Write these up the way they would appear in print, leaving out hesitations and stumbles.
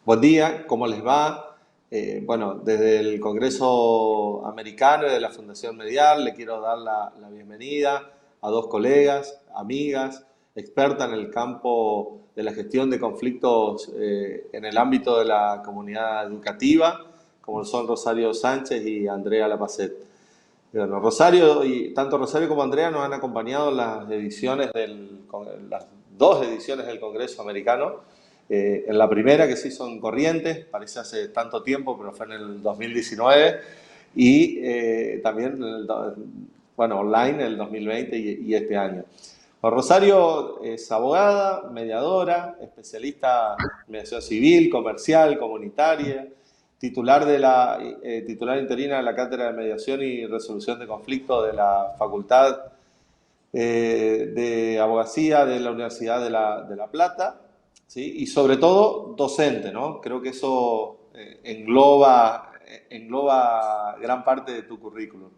Buen día, ¿cómo les va? Bueno, desde el Congreso Americano y de la Fundación Medial le quiero dar la bienvenida a dos colegas, amigas, expertas en el campo de la gestión de conflictos en el ámbito de la comunidad educativa, como son Rosario Sánchez y Andrea Lapacet. Bueno, Rosario y tanto Rosario como Andrea nos han acompañado en las dos ediciones del Congreso Americano. En la primera que se hizo en Corrientes, parece hace tanto tiempo, pero fue en el 2019, y también bueno, online en el 2020 y este año. Bueno, Rosario es abogada, mediadora, especialista en mediación civil, comercial, comunitaria, titular interina de la Cátedra de Mediación y Resolución de Conflictos de la Facultad de Abogacía de la Universidad de La Plata, ¿sí? Y sobre todo docente, ¿no? Creo que eso engloba gran parte de tu currículum.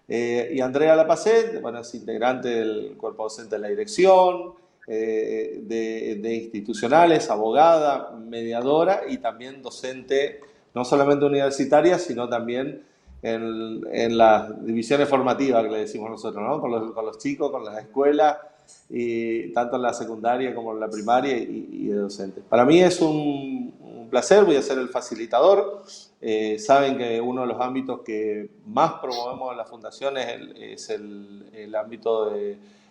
Y Andrea Lapacet, bueno, es integrante del cuerpo docente de la dirección, de institucionales, abogada, mediadora y también docente, no solamente universitaria, sino también en las divisiones formativas que le decimos nosotros, ¿no? Con los chicos, con las escuelas, y tanto en la secundaria como en la primaria y de docentes. Para mí es un placer, voy a ser el facilitador. Saben que uno de los ámbitos que más promovemos en la fundación es el ámbito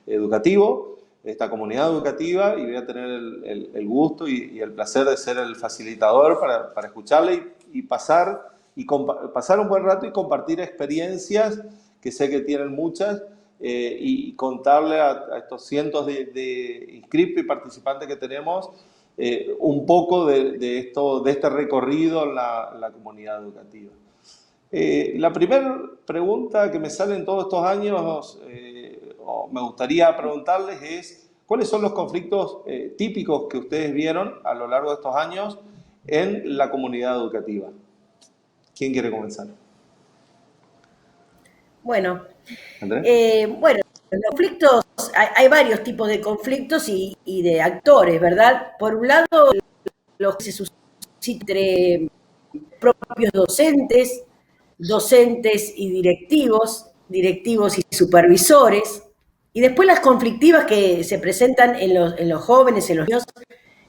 educativo, esta comunidad educativa, y voy a tener el gusto y el placer de ser el facilitador para escucharle y pasar un buen rato y compartir experiencias, que sé que tienen muchas, y contarle a estos cientos de inscriptos y participantes que tenemos un poco de este recorrido en la comunidad educativa. La primera pregunta que me sale en todos estos años, o me gustaría preguntarles, es ¿cuáles son los conflictos típicos que ustedes vieron a lo largo de estos años en la comunidad educativa? ¿Quién quiere comenzar? Bueno, ¿Andrés? bueno, los conflictos, hay varios tipos de conflictos y de actores, ¿verdad? Por un lado, los que se suscitan entre propios docentes, docentes y directivos, directivos y supervisores, y después las conflictivas que se presentan en los jóvenes, en los niños,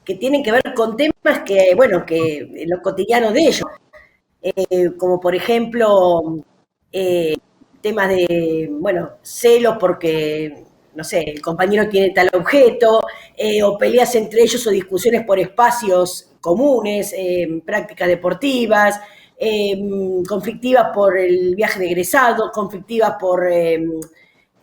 que tienen que ver con temas que, bueno, que en lo cotidiano de ellos, como por ejemplo eh, temas de, bueno, celos porque, no sé, el compañero tiene tal objeto, o peleas entre ellos o discusiones por espacios comunes, prácticas deportivas, conflictivas por el viaje de egresado, conflictivas por,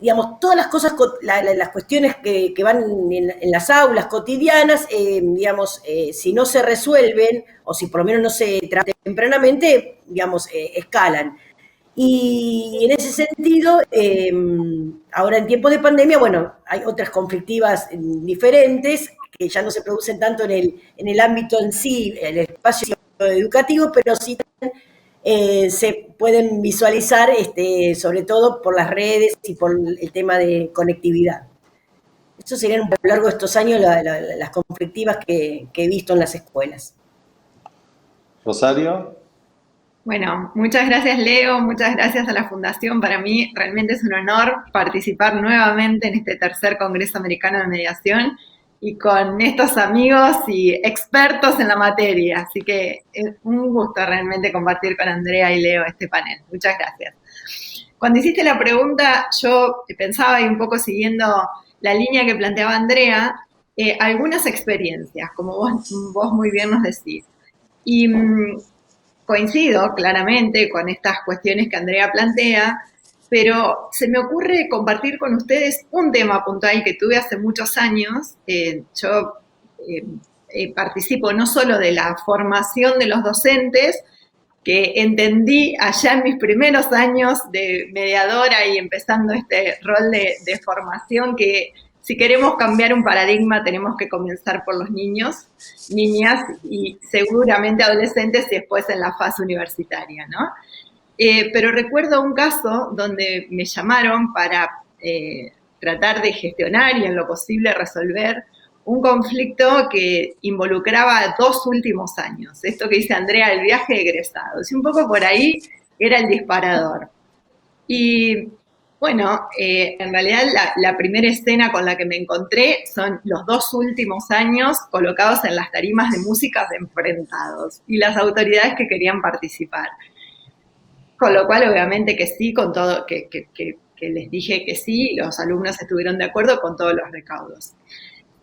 digamos, todas las cosas, las cuestiones que van en las aulas cotidianas, digamos, si no se resuelven o si por lo menos no se tratan tempranamente, digamos, escalan. Y en ese sentido, ahora en tiempos de pandemia, bueno, hay otras conflictivas diferentes que ya no se producen tanto en el ámbito en sí, el espacio educativo, pero sí se pueden visualizar, sobre todo por las redes y por el tema de conectividad. Eso serían a lo largo de estos años las conflictivas que he visto en las escuelas. Rosario. Bueno, muchas gracias Leo, muchas gracias a la Fundación. Para mí realmente es un honor participar nuevamente en este tercer Congreso Americano de Mediación y con estos amigos y expertos en la materia. Así que es un gusto realmente compartir con Andrea y Leo este panel. Muchas gracias. Cuando hiciste la pregunta, yo pensaba y un poco siguiendo la línea que planteaba Andrea, algunas experiencias, como vos muy bien nos decís. Y coincido claramente con estas cuestiones que Andrea plantea, pero se me ocurre compartir con ustedes un tema puntual que tuve hace muchos años. Yo participo no solo de la formación de los docentes, que entendí allá en mis primeros años de mediadora y empezando este rol de formación, que si queremos cambiar un paradigma tenemos que comenzar por los niños, niñas y seguramente adolescentes y después en la fase universitaria, ¿no? Pero recuerdo un caso donde me llamaron para tratar de gestionar y en lo posible resolver un conflicto que involucraba 2 últimos años. Esto que dice Andrea, el viaje de egresados. Y un poco por ahí era el disparador. Y bueno, en realidad la primera escena con la que me encontré son los 2 últimos años colocados en las tarimas de música de enfrentados y las autoridades que querían participar. Con lo cual, obviamente que sí, con todo, que les dije que sí, los alumnos estuvieron de acuerdo con todos los recaudos.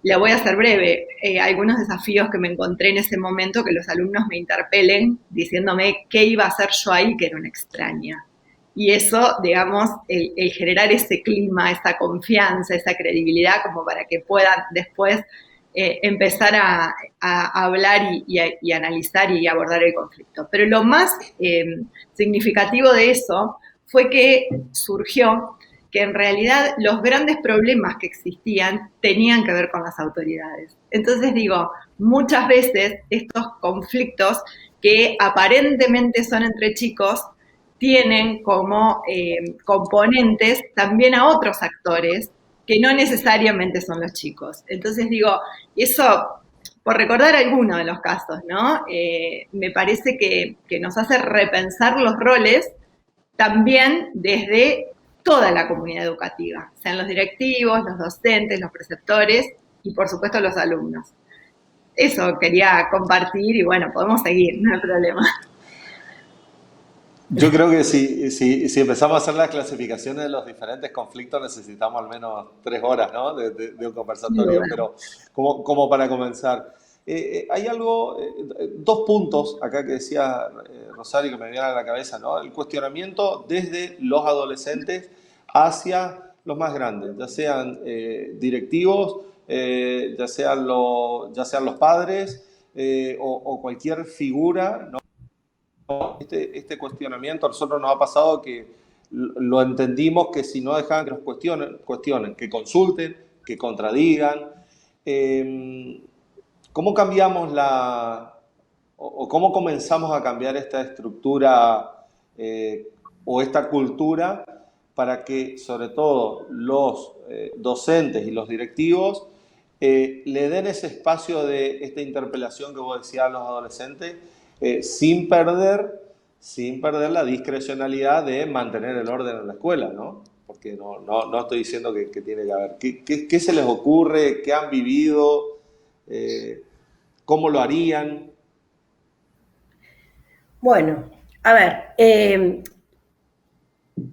La voy a hacer breve. Algunos desafíos que me encontré en ese momento, que los alumnos me interpelen diciéndome qué iba a hacer yo ahí, que era una extraña. Y eso, digamos, el generar ese clima, esa confianza, esa credibilidad, como para que puedan después empezar a hablar y analizar y abordar el conflicto. Pero lo más significativo de eso fue que surgió que en realidad los grandes problemas que existían tenían que ver con las autoridades. Entonces digo, muchas veces estos conflictos que aparentemente son entre chicos tienen como componentes también a otros actores que no necesariamente son los chicos. Entonces digo, eso, por recordar algunos de los casos, ¿no? Me parece que nos hace repensar los roles también desde toda la comunidad educativa, sean los directivos, los docentes, los preceptores y por supuesto los alumnos. Eso quería compartir y bueno, podemos seguir, no hay problema. Yo creo que si empezamos a hacer las clasificaciones de los diferentes conflictos necesitamos al menos 3 horas, ¿no? de un conversatorio, pero como para comenzar. Hay algo, 2 puntos acá que decía Rosario que me vienen a la cabeza, ¿no? El cuestionamiento desde los adolescentes hacia los más grandes, ya sean directivos, ya sean los padres o cualquier figura, ¿no? Este cuestionamiento a nosotros nos ha pasado que lo entendimos que si no dejaban que nos cuestionen, que consulten, que contradigan. ¿Cómo cambiamos o cómo comenzamos a cambiar esta estructura o esta cultura para que sobre todo los docentes y los directivos le den ese espacio de esta interpelación que vos decías a los adolescentes sin perder la discrecionalidad de mantener el orden en la escuela, ¿no? Porque no estoy diciendo que tiene que haber. ¿Qué se les ocurre? ¿Qué han vivido? ¿Cómo lo harían? Bueno, a ver,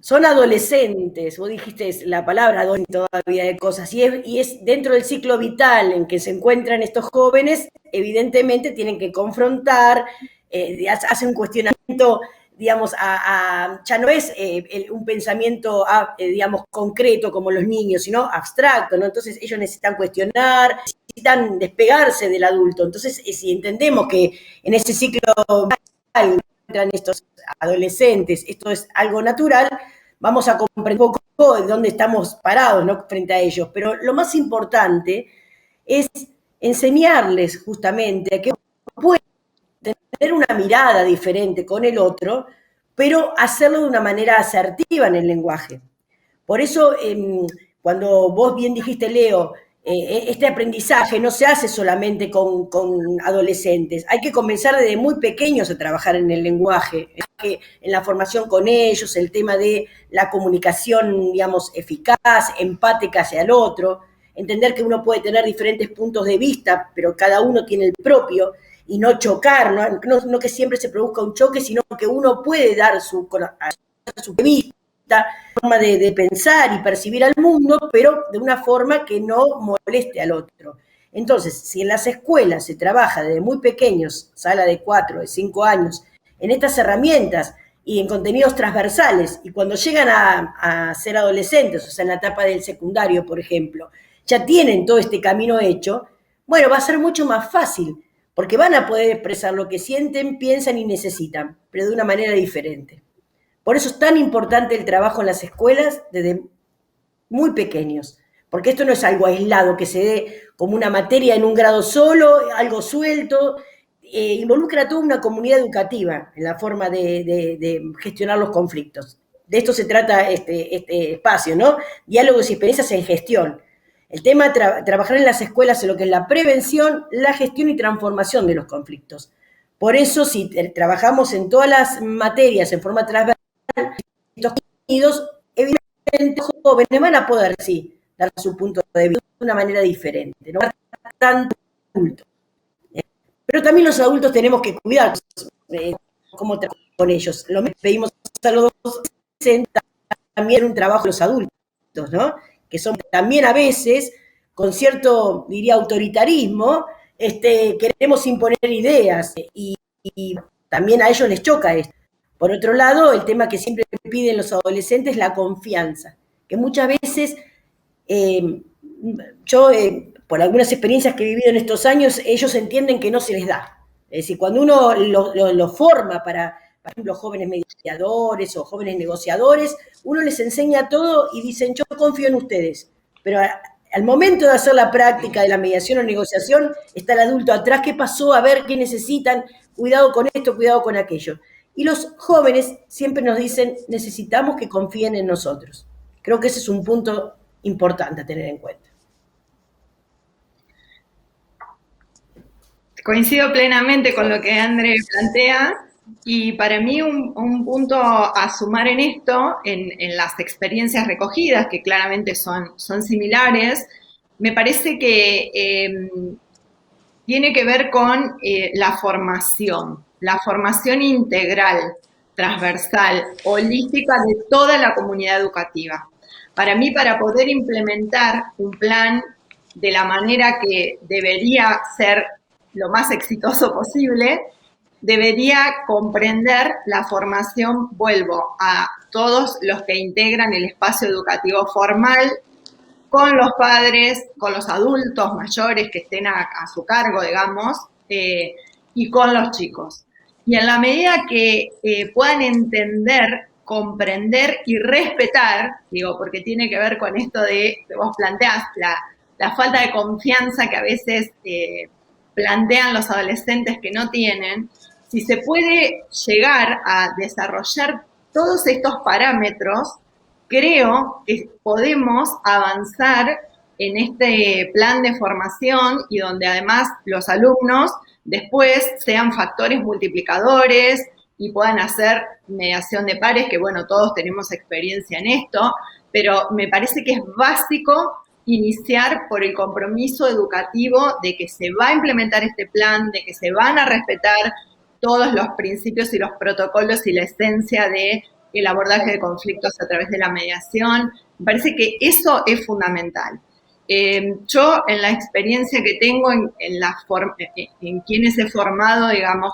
son adolescentes, vos dijiste la palabra adolescente todavía de cosas, y es dentro del ciclo vital en que se encuentran estos jóvenes, evidentemente tienen que confrontar, hacen un cuestionamiento, digamos, ya no es un pensamiento, digamos, concreto como los niños, sino abstracto, ¿no? Entonces ellos necesitan cuestionar, necesitan despegarse del adulto. Entonces, si entendemos que en ese ciclo vital entran estos adolescentes, esto es algo natural, vamos a comprender un poco de dónde estamos parados, ¿no? Frente a ellos. Pero lo más importante es enseñarles justamente a que pueden tener una mirada diferente con el otro, pero hacerlo de una manera asertiva en el lenguaje. Por eso, cuando vos bien dijiste, Leo, este aprendizaje no se hace solamente con adolescentes, hay que comenzar desde muy pequeños a trabajar en el lenguaje, en la formación con ellos, el tema de la comunicación, digamos, eficaz, empática hacia el otro, entender que uno puede tener diferentes puntos de vista, pero cada uno tiene el propio, y no chocar, no que siempre se produzca un choque, sino que uno puede dar su vista, forma de pensar y percibir al mundo, pero de una forma que no moleste al otro. Entonces, si en las escuelas se trabaja desde muy pequeños, sala de 4, de 5 años, en estas herramientas y en contenidos transversales, y cuando llegan a ser adolescentes, o sea, en la etapa del secundario, por ejemplo, ya tienen todo este camino hecho, bueno, va a ser mucho más fácil, porque van a poder expresar lo que sienten, piensan y necesitan, pero de una manera diferente. Por eso es tan importante el trabajo en las escuelas desde muy pequeños, porque esto no es algo aislado que se dé como una materia en un grado solo, algo suelto, involucra a toda una comunidad educativa en la forma de gestionar los conflictos. De esto se trata este espacio, ¿no? Diálogos y experiencias en gestión. El tema de trabajar en las escuelas en lo que es la prevención, la gestión y transformación de los conflictos. Por eso, si trabajamos en todas las materias en forma transversal, estos contenidos, evidentemente los jóvenes van a poder, sí, dar su punto de vista de una manera diferente, no tanto adulto. Pero también los adultos tenemos que cuidar cómo trabajamos con ellos. Lo mismo pedimos a los docentes también un trabajo de los adultos, ¿no? Que son también a veces, con cierto, diría, autoritarismo, queremos imponer ideas y también a ellos les choca esto. Por otro lado, el tema que siempre piden los adolescentes es la confianza, que muchas veces yo, por algunas experiencias que he vivido en estos años, ellos entienden que no se les da. Es decir, cuando uno lo forma para, por ejemplo, jóvenes mediadores o jóvenes negociadores, uno les enseña todo y dicen, yo confío en ustedes. Pero al momento de hacer la práctica de la mediación o negociación, está el adulto atrás, ¿qué pasó? A ver qué necesitan, cuidado con esto, cuidado con aquello. Y los jóvenes siempre nos dicen, necesitamos que confíen en nosotros. Creo que ese es un punto importante a tener en cuenta. Coincido plenamente con lo que André plantea y para mí un punto a sumar en esto, en las experiencias recogidas, que claramente son similares, me parece que tiene que ver con la formación integral, transversal, holística de toda la comunidad educativa. Para mí, para poder implementar un plan de la manera que debería ser lo más exitoso posible, debería comprender la formación, vuelvo, a todos los que integran el espacio educativo formal, con los padres, con los adultos mayores que estén a su cargo, digamos, y con los chicos. Y en la medida que puedan entender, comprender y respetar, digo, porque tiene que ver con esto de que vos planteás, la falta de confianza que a veces plantean los adolescentes que no tienen, si se puede llegar a desarrollar todos estos parámetros, creo que podemos avanzar en este plan de formación y donde además los alumnos después sean factores multiplicadores y puedan hacer mediación de pares, que bueno, todos tenemos experiencia en esto, pero me parece que es básico iniciar por el compromiso educativo de que se va a implementar este plan, de que se van a respetar todos los principios y los protocolos y la esencia de el abordaje de conflictos a través de la mediación. Me parece que eso es fundamental. Yo, en la experiencia que tengo, en quienes he formado, digamos,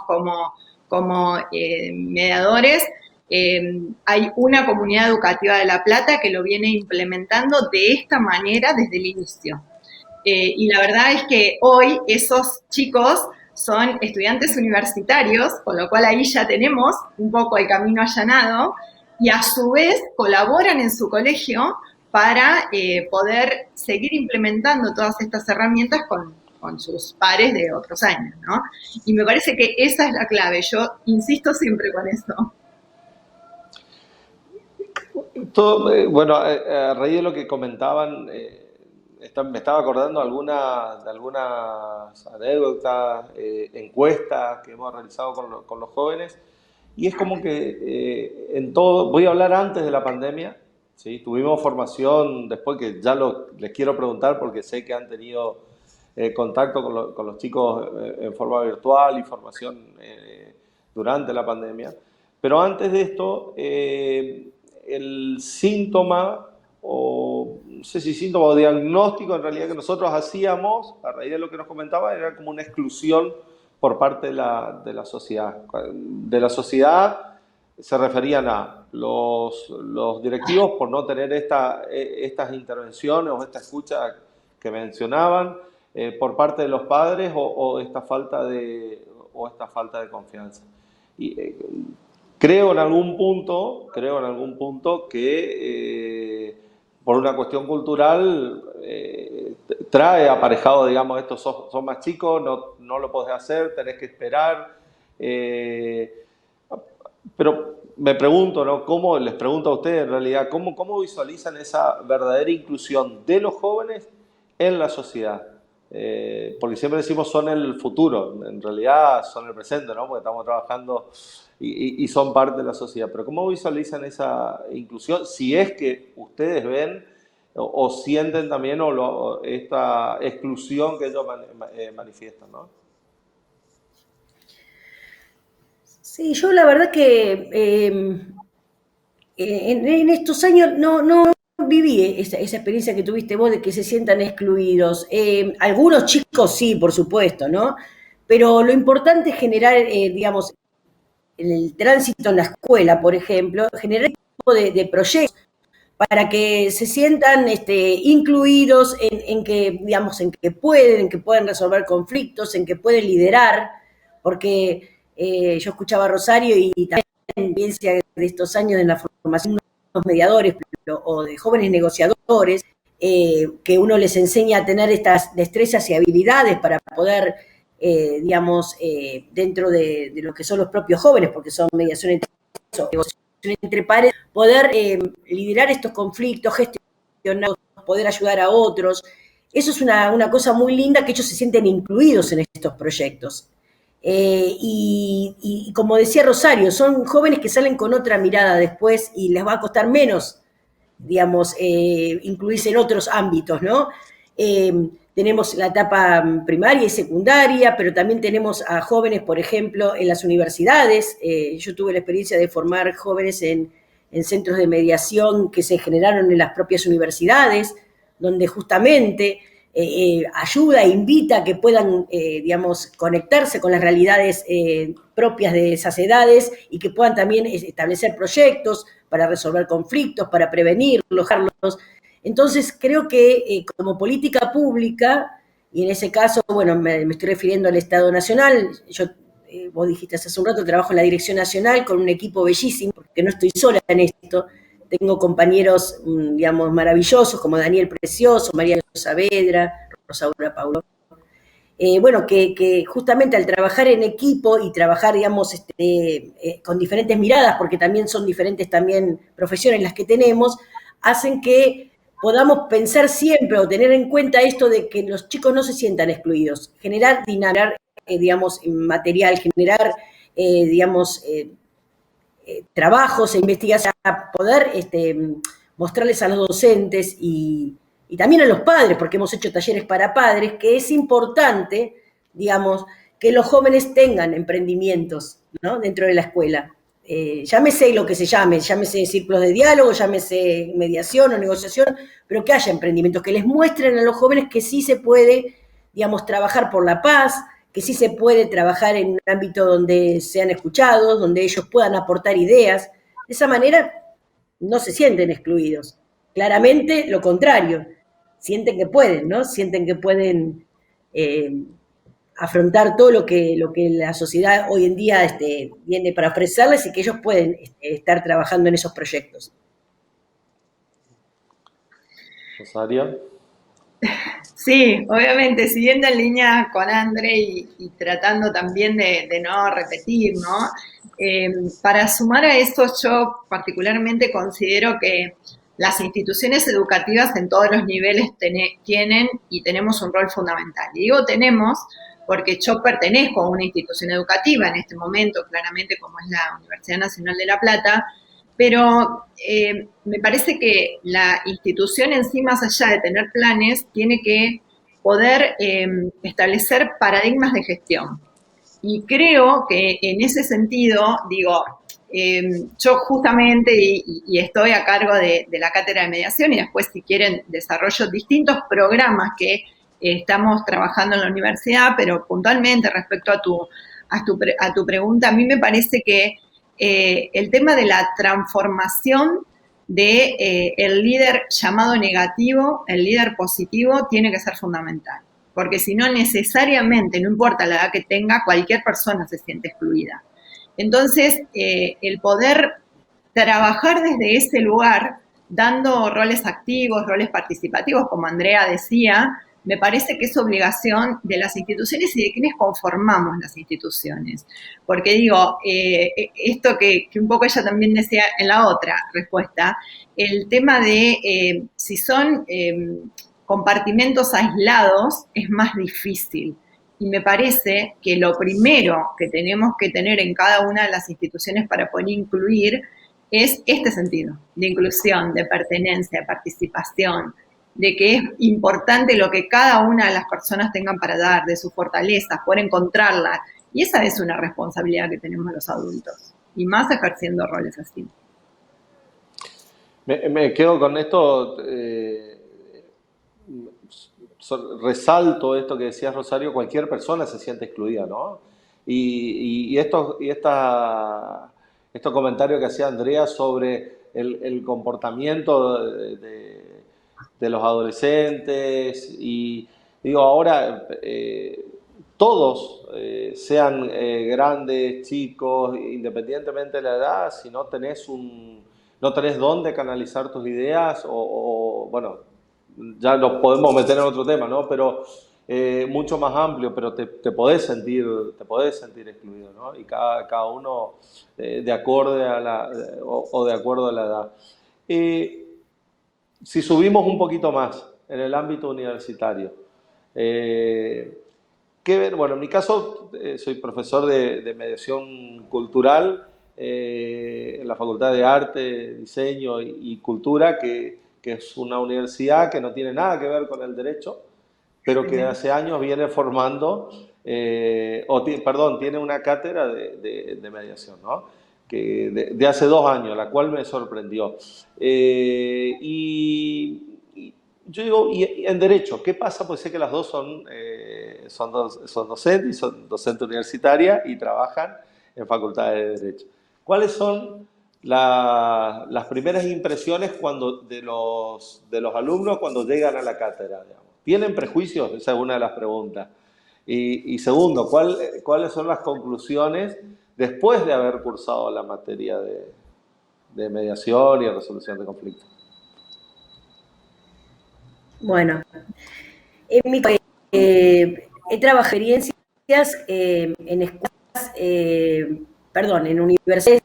como mediadores, hay una comunidad educativa de La Plata que lo viene implementando de esta manera desde el inicio. Y la verdad es que hoy esos chicos son estudiantes universitarios, con lo cual ahí ya tenemos un poco el camino allanado, y a su vez colaboran en su colegio para poder seguir implementando todas estas herramientas con sus pares de otros años, ¿no? Y me parece que esa es la clave, yo insisto siempre con eso. Bueno, a raíz de lo que comentaban, me estaba acordando de algunas anécdotas, encuestas que hemos realizado con los jóvenes, y es como que en todo, voy a hablar antes de la pandemia, ¿sí? Tuvimos formación después, que ya les quiero preguntar porque sé que han tenido contacto con los chicos en forma virtual y formación durante la pandemia, pero antes de esto, el síntoma, o no sé si síntoma o diagnóstico en realidad que nosotros hacíamos a raíz de lo que nos comentaba era como una exclusión por parte de la sociedad. De la sociedad se referían a los directivos por no tener estas intervenciones o esta escucha que mencionaban, por parte de los padres o esta falta de confianza. Y, creo en algún punto que por una cuestión cultural trae aparejado, digamos, estos son más chicos, no lo podés hacer, tenés que esperar. Pero me pregunto, ¿no? Les pregunto a ustedes en realidad, ¿cómo visualizan esa verdadera inclusión de los jóvenes en la sociedad. Porque siempre decimos son el futuro, en realidad son el presente, ¿no? Porque estamos trabajando y son parte de la sociedad. Pero ¿cómo visualizan esa inclusión? Si es que ustedes ven o sienten también esta exclusión que ellos manifiestan, ¿no? Sí, yo la verdad que en estos años no viví esa experiencia que tuviste vos de que se sientan excluidos. Algunos chicos sí, por supuesto, ¿no? Pero lo importante es generar, digamos, en el tránsito en la escuela, por ejemplo, generar un tipo de proyectos para que se sientan incluidos en que, digamos, en que pueden resolver conflictos, en que pueden liderar, porque yo escuchaba a Rosario y también experiencia de estos años en la formación de los mediadores o de jóvenes negociadores, que uno les enseña a tener estas destrezas y habilidades para poder, digamos, dentro de lo que son los propios jóvenes, porque son mediación entre pares, poder liderar estos conflictos, gestionarlos, poder ayudar a otros. Eso es una cosa muy linda, que ellos se sienten incluidos en estos proyectos. Y como decía Rosario, son jóvenes que salen con otra mirada después y les va a costar menos, digamos, incluirse en otros ámbitos, ¿no? Tenemos la etapa primaria y secundaria, pero también tenemos a jóvenes, por ejemplo, en las universidades. Yo tuve la experiencia de formar jóvenes en centros de mediación que se generaron en las propias universidades, donde justamente ayuda e invita a que puedan, digamos, conectarse con las realidades propias de esas edades y que puedan también establecer proyectos para resolver conflictos, para prevenirlos. Entonces, creo que como política pública, y en ese caso, bueno, me estoy refiriendo al Estado Nacional, yo, vos dijiste hace un rato, trabajo en la Dirección Nacional con un equipo bellísimo, porque no estoy sola en esto, tengo compañeros, digamos, maravillosos, como Daniel Precioso, María Saavedra, Rosaura Paulo. Bueno, que justamente al trabajar en equipo y trabajar, digamos, con diferentes miradas, porque también son diferentes también profesiones las que tenemos, hacen que podamos pensar siempre o tener en cuenta esto de que los chicos no se sientan excluidos, generar dinámica, digamos, material, generar, digamos, trabajos e investigaciones para poder mostrarles a los docentes y también a los padres, porque hemos hecho talleres para padres, que es importante, digamos, que los jóvenes tengan emprendimientos, ¿no?, dentro de la escuela. Llámese lo que se llame, llámese círculos de diálogo, llámese mediación o negociación, pero que haya emprendimientos, que les muestren a los jóvenes que sí se puede, digamos, trabajar por la paz, que sí se puede trabajar en un ámbito donde sean escuchados, donde ellos puedan aportar ideas. De esa manera no se sienten excluidos. Claramente lo contrario, sienten que pueden, ¿no? Sienten que pueden afrontar todo lo que la sociedad hoy en día viene para ofrecerles y que ellos pueden estar trabajando en esos proyectos. Rosario. Sí, obviamente, siguiendo en línea con André y tratando también de no repetir, ¿no? Para sumar a esto, yo particularmente considero que las instituciones educativas en todos los niveles tienen y tenemos un rol fundamental. Y digo tenemos porque yo pertenezco a una institución educativa en este momento, claramente como es la Universidad Nacional de La Plata, pero me parece que la institución en sí, más allá de tener planes, tiene que poder establecer paradigmas de gestión. Y creo que en ese sentido, digo, yo justamente y estoy a cargo de la cátedra de mediación y después, si quieren, desarrollo distintos programas que estamos trabajando en la universidad, pero puntualmente respecto a tu pregunta, a mí me parece que el tema de la transformación de el líder llamado negativo, el líder positivo, tiene que ser fundamental. Porque si no, necesariamente, no importa la edad que tenga, cualquier persona se siente excluida. Entonces, el poder trabajar desde ese lugar, dando roles activos, roles participativos, como Andrea decía, me parece que es obligación de las instituciones y de quienes conformamos las instituciones. Porque digo, esto que un poco ella también decía en la otra respuesta, el tema de si son compartimentos aislados es más difícil. Y me parece que lo primero que tenemos que tener en cada una de las instituciones para poder incluir es este sentido de inclusión, de pertenencia, de participación, de que es importante lo que cada una de las personas tengan para dar, de sus fortalezas, poder encontrarlas. Y esa es una responsabilidad que tenemos los adultos, y más ejerciendo roles así. Me quedo con esto, resalto esto que decías, Rosario, cualquier persona se siente excluida, ¿no? Estos comentarios que hacía Andrea sobre el comportamiento de los adolescentes, y digo, ahora todos, sean grandes, chicos, independientemente de la edad, si no tenés dónde canalizar tus ideas, bueno, ya nos podemos meter en otro tema, ¿no? Pero mucho más amplio, pero te podés sentir excluido, ¿no? Y cada uno de acuerdo a la edad. Si subimos un poquito más en el ámbito universitario, bueno, en mi caso soy profesor de mediación cultural en la Facultad de Arte, Diseño y Cultura, que es una universidad que no tiene nada que ver con el derecho, pero que hace años viene formando, tiene una cátedra de mediación, ¿no? De hace 2 años, la cual me sorprendió. Yo digo, y en Derecho, ¿qué pasa? Pues sé que las dos son docentes, y son docentes universitarias y trabajan en facultades de Derecho. ¿Cuáles son las primeras impresiones de los alumnos cuando llegan a la cátedra, digamos? ¿Tienen prejuicios? Esa es una de las preguntas. Y segundo, ¿cuáles son las conclusiones después de haber cursado la materia de mediación y resolución de conflictos? Bueno, en mi caso, he trabajado experiencias en escuelas, en universidades,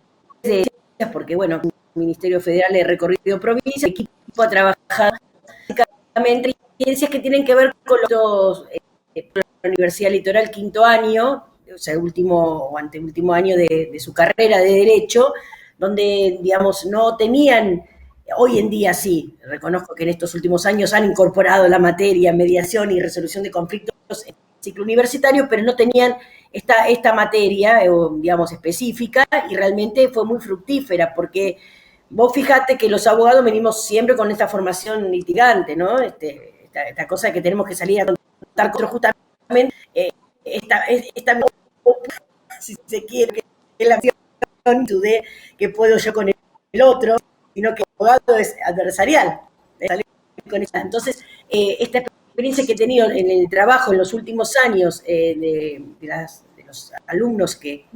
porque bueno, el Ministerio Federal he recorrido provincias, el equipo ha trabajado básicamente experiencias que tienen que ver con la Universidad Litoral, 5º año, o sea, anteúltimo año de su carrera de Derecho, donde, digamos, no tenían. Hoy en día sí, reconozco que en estos últimos años han incorporado la materia mediación y resolución de conflictos en el ciclo universitario, pero no tenían esta materia, digamos, específica, y realmente fue muy fructífera, porque vos fijate que los abogados venimos siempre con esta formación litigante, ¿no? Esta cosa que tenemos que salir a contar con otros, justamente, esta si se quiere, que es la acción de que puedo yo con el otro, sino que el abogado es adversarial. Entonces, esta experiencia que he tenido en el trabajo en los últimos años de los alumnos que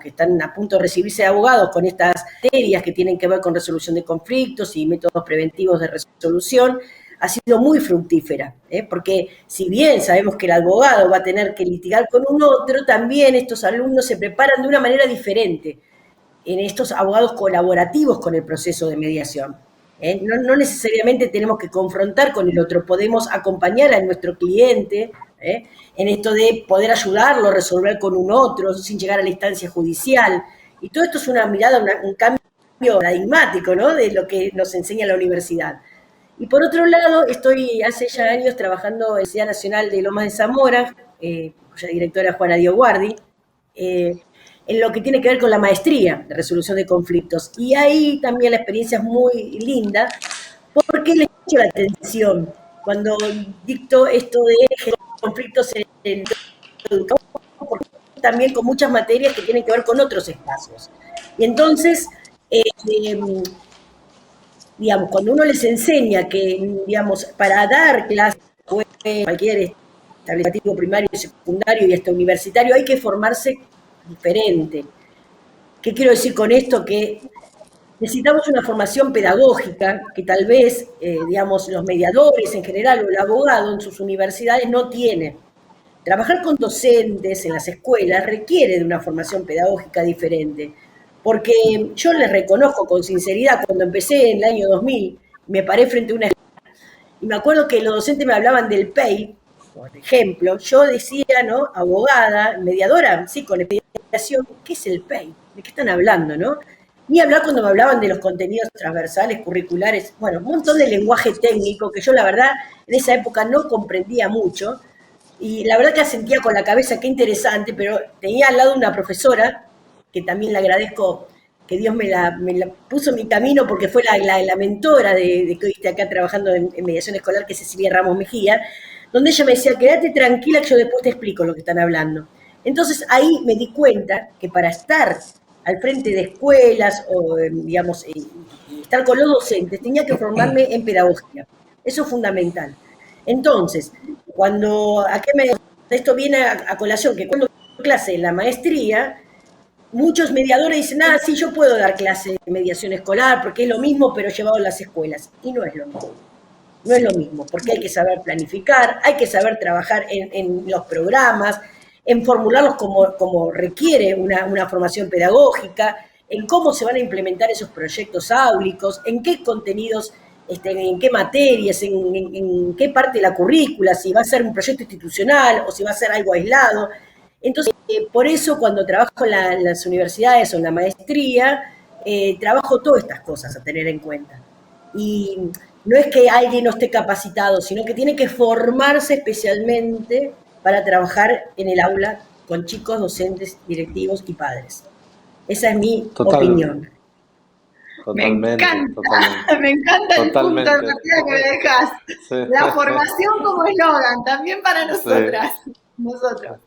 están a punto de recibirse de abogados con estas materias que tienen que ver con resolución de conflictos y métodos preventivos de resolución, ha sido muy fructífera, porque si bien sabemos que el abogado va a tener que litigar con un otro, también estos alumnos se preparan de una manera diferente en estos abogados colaborativos con el proceso de mediación. No necesariamente tenemos que confrontar con el otro, podemos acompañar a nuestro cliente en esto de poder ayudarlo a resolver con un otro sin llegar a la instancia judicial. Y todo esto es una mirada, un cambio paradigmático, ¿no?, de lo que nos enseña la universidad. Y por otro lado, estoy hace ya años trabajando en la Universidad Nacional de Lomas de Zamora, cuya directora es Juana Dioguardi, en lo que tiene que ver con la maestría de resolución de conflictos. Y ahí también la experiencia es muy linda, porque le echo la atención cuando dicto esto de conflictos en el educativo, porque también con muchas materias que tienen que ver con otros espacios. Y entonces, digamos, cuando uno les enseña que, digamos, para dar clases en cualquier establecimiento primario, secundario y hasta universitario, hay que formarse diferente. ¿Qué quiero decir con esto? Que necesitamos una formación pedagógica que tal vez, digamos, los mediadores en general o el abogado en sus universidades no tienen. Trabajar con docentes en las escuelas requiere de una formación pedagógica diferente, porque yo les reconozco con sinceridad, cuando empecé en el año 2000, me paré frente a una escuela y me acuerdo que los docentes me hablaban del PEI, por ejemplo, yo decía, ¿no? Abogada, mediadora, sí, con mediación, ¿qué es el PEI? ¿De qué están hablando, no? Ni hablar cuando me hablaban de los contenidos transversales, curriculares, bueno, un montón de lenguaje técnico que yo la verdad en esa época no comprendía mucho, y la verdad que asentía con la cabeza, qué interesante, pero tenía al lado una profesora, que también le agradezco que Dios me la puso en mi camino porque fue la mentora de que hoy esté acá trabajando en mediación escolar, que es Cecilia Ramos Mejía, donde ella me decía, quédate tranquila que yo después te explico lo que están hablando. Entonces ahí me di cuenta que para estar al frente de escuelas o, digamos, estar con los docentes, tenía que formarme en pedagogía. Eso es fundamental. Entonces, esto viene a colación, que cuando doy clase en la maestría, muchos mediadores dicen, sí, yo puedo dar clase de mediación escolar porque es lo mismo, pero llevado a las escuelas. Y no es lo mismo. No es lo mismo, porque hay que saber planificar, hay que saber trabajar en los programas, en formularlos como requiere una formación pedagógica, en cómo se van a implementar esos proyectos áulicos, en qué contenidos, en qué materias, en qué parte de la currícula, si va a ser un proyecto institucional o si va a ser algo aislado. Entonces, por eso cuando trabajo en las universidades o en la maestría, trabajo todas estas cosas a tener en cuenta. Y no es que alguien no esté capacitado, sino que tiene que formarse especialmente para trabajar en el aula con chicos, docentes, directivos y padres. Esa es mi opinión. Totalmente, Me encanta el punto de partida que me dejas. Sí. La formación como eslogan, también para nosotras, sí. Nosotros.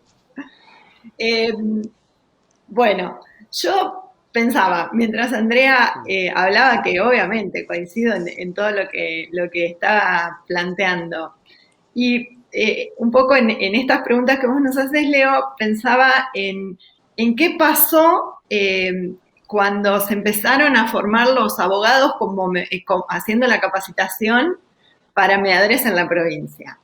Bueno, yo pensaba, mientras Andrea hablaba, que obviamente coincido en todo lo que estaba planteando, y un poco en estas preguntas que vos nos haces, Leo, pensaba en qué pasó cuando se empezaron a formar los abogados haciendo la capacitación para mediadores en la provincia.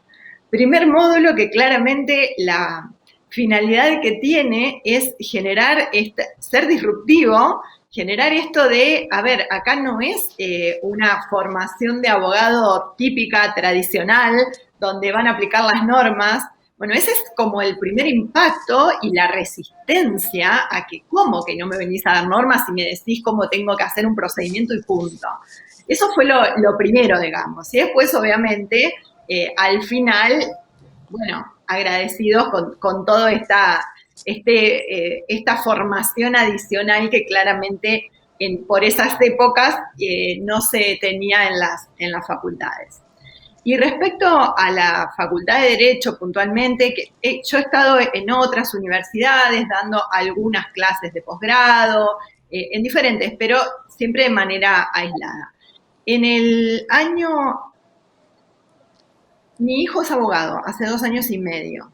Primer módulo que claramente la finalidad que tiene es generar, ser disruptivo, generar esto de, a ver, acá no es una formación de abogado típica, tradicional, donde van a aplicar las normas. Bueno, ese es como el primer impacto y la resistencia a que, ¿cómo que no me venís a dar normas y me decís cómo tengo que hacer un procedimiento y punto? Eso fue lo primero, digamos. Y después, obviamente, al final, bueno, agradecidos con toda esta formación adicional que claramente por esas épocas no se tenía en las facultades. Y respecto a la Facultad de Derecho puntualmente, que yo he estado en otras universidades dando algunas clases de posgrado, en diferentes, pero siempre de manera aislada. En el año... Mi hijo es abogado, hace 2 años y medio.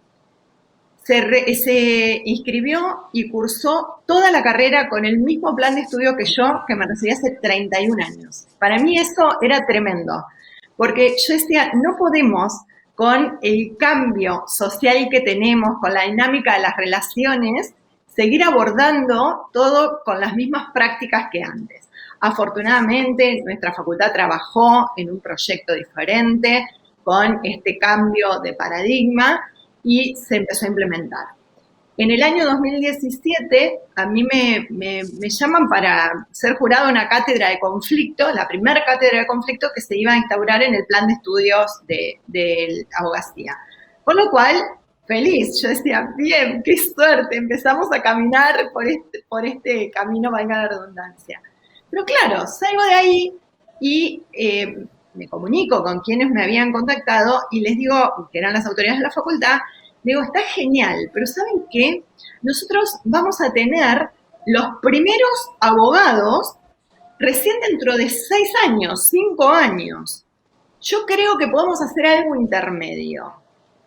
Se inscribió y cursó toda la carrera con el mismo plan de estudio que yo, que me recibí hace 31 años. Para mí eso era tremendo, porque yo decía, no podemos, con el cambio social que tenemos, con la dinámica de las relaciones, seguir abordando todo con las mismas prácticas que antes. Afortunadamente, nuestra facultad trabajó en un proyecto diferente, con este cambio de paradigma, y se empezó a implementar. En el año 2017, a mí me llaman para ser jurado en una cátedra de conflicto, la primera cátedra de conflicto que se iba a instaurar en el plan de estudios de abogacía. Con lo cual, feliz, yo decía, bien, qué suerte, empezamos a caminar por este camino, valga la redundancia. Pero claro, salgo de ahí y me comunico con quienes me habían contactado y les digo, que eran las autoridades de la facultad, digo, está genial, pero ¿saben qué? Nosotros vamos a tener los primeros abogados recién dentro de 6 años, 5 años. Yo creo que podemos hacer algo intermedio.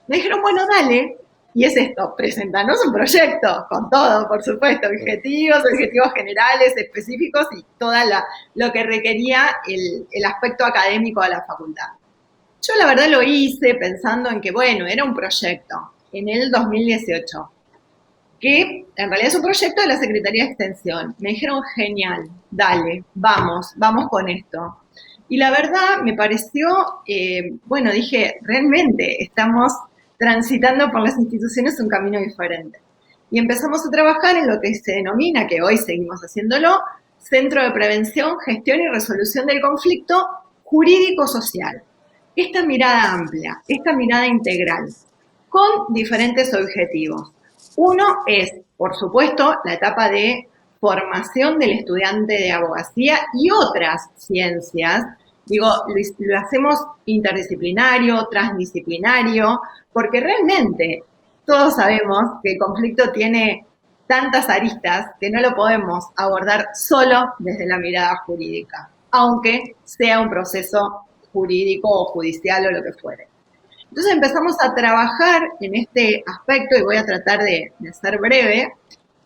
Me dijeron, bueno, dale. Y es esto, presentanos un proyecto, con todo, por supuesto, objetivos generales, específicos y todo lo que requería el aspecto académico de la facultad. Yo la verdad lo hice pensando en que, bueno, era un proyecto en el 2018, que en realidad es un proyecto de la Secretaría de Extensión. Me dijeron, genial, dale, vamos con esto. Y la verdad me pareció, bueno, dije, realmente estamos transitando por las instituciones un camino diferente. Y empezamos a trabajar en lo que se denomina, que hoy seguimos haciéndolo, Centro de Prevención, Gestión y Resolución del Conflicto Jurídico-Social. Esta mirada amplia, esta mirada integral, con diferentes objetivos. Uno es, por supuesto, la etapa de formación del estudiante de abogacía y otras ciencias. Digo, lo hacemos interdisciplinario, transdisciplinario, porque realmente todos sabemos que el conflicto tiene tantas aristas que no lo podemos abordar solo desde la mirada jurídica, aunque sea un proceso jurídico o judicial o lo que fuere. Entonces empezamos a trabajar en este aspecto, y voy a tratar de ser breve.